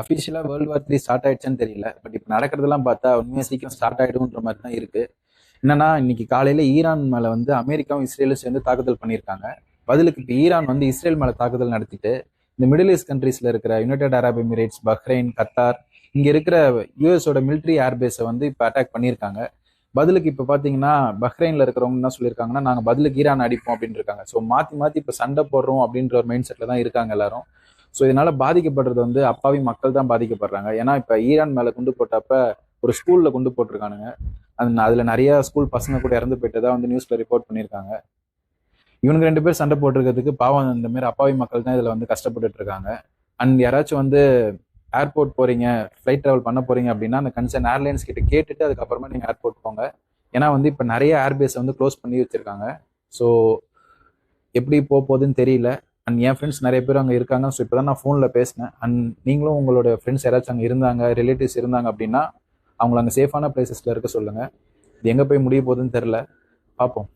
அஃபிஷியலா world war 3 start ஆயிடுச்சுன்னு தெரியல. But இப்ப நடக்கிறதெல்லாம் பார்த்தா உண்மையா சீக்கிரம் ஸ்டார்ட் ஆயிடும்ன்ற மாதிரி தான் இருக்கு. என்னன்னா இன்னைக்கு காலையில ஈரான் மேல வந்து அமெரிக்காவும் இஸ்ரேலும் சேர்ந்து தாக்குதல் பண்ணியிருக்காங்க. பதிலுக்கு இப்ப ஈரான் வந்து இஸ்ரேல் மேல தாக்குதல் நடத்திட்டு இந்த மிடில் ஈஸ்ட் கண்ட்ரீஸ்ல இருக்கிற United Arab Emirates, Bahrain, Qatar இங்க இருக்கிற யூஎஸோட மிலிட்ரி ஏர்பேஸை வந்து இப்ப அட்டாக் பண்ணியிருக்காங்க. பதிலுக்கு இப்ப பாத்தீங்கன்னா பஹ்ரைன்ல இருக்கிறவங்க என்ன சொல்லியிருக்காங்கன்னா நாங்க பதிலுக்கு ஈரான் அடிப்போம் அப்படின்னு இருக்காங்க. ஸோ மாத்தி மாத்தி இப்ப சண்டை போடுறோம் அப்படின்ற ஒரு மைண்ட் செட்ல தான் இருக்காங்க எல்லாரும். ஸோ இதனால பாதிக்கப்படுறது வந்து அப்பாவி மக்கள் தான் பாதிக்கப்படுறாங்க. ஏன்னா இப்ப ஈரான் மேல குண்டு போட்டப்ப ஒரு ஸ்கூல்ல குண்டு போட்டிருக்கானுங்க. அதுல நிறைய ஸ்கூல் பசங்க கூட இறந்து போயிட்டதா வந்து நியூஸ்ல ரிப்போர்ட் பண்ணியிருக்காங்க. இவனுக்கு 2 பேர் சண்டை போட்டிருக்கிறதுக்கு பாவம் இந்த மாதிரி அப்பாவி மக்கள் தான் இதுல வந்து கஷ்டப்பட்டுட்டு இருக்காங்க. அண்ட் யாராச்சும் வந்து ஏர்போர்ட் போறீங்க, ஃபிளைட் டிராவல் பண்ண போறீங்க அப்படின்னா அந்த கன்சர்ன் ஏர்லைன்ஸ் கிட்ட கேட்டுட்டு அதுக்கப்புறமா நீங்க ஏர்போர்ட் போங்க. ஏன்னா வந்து இப்ப நிறைய ஏர்பேஸ் வந்து க்ளோஸ் பண்ணி வச்சிருக்காங்க. ஸோ எப்படி போகுதுன்னு தெரியல. அண்ட் என் ஃப்ரெண்ட்ஸ் நிறைய பேர் அங்கே இருக்காங்க. ஸோ இப்போ தான் நான் ஃபோனில் பேசினேன். அண்ட் நீங்களும் உங்களோட ஃப்ரெண்ட்ஸ் யாராச்சும் அங்கே இருந்தாங்க, ரிலேட்டிவ்ஸ் இருந்தாங்க அப்படின்னா அவங்கள அங்கே சேஃபான பிளேசஸில் இருக்க சொல்லுங்கள். இது எங்கே போய் முடிய போகுதுன்னு தெரில. பார்ப்போம்.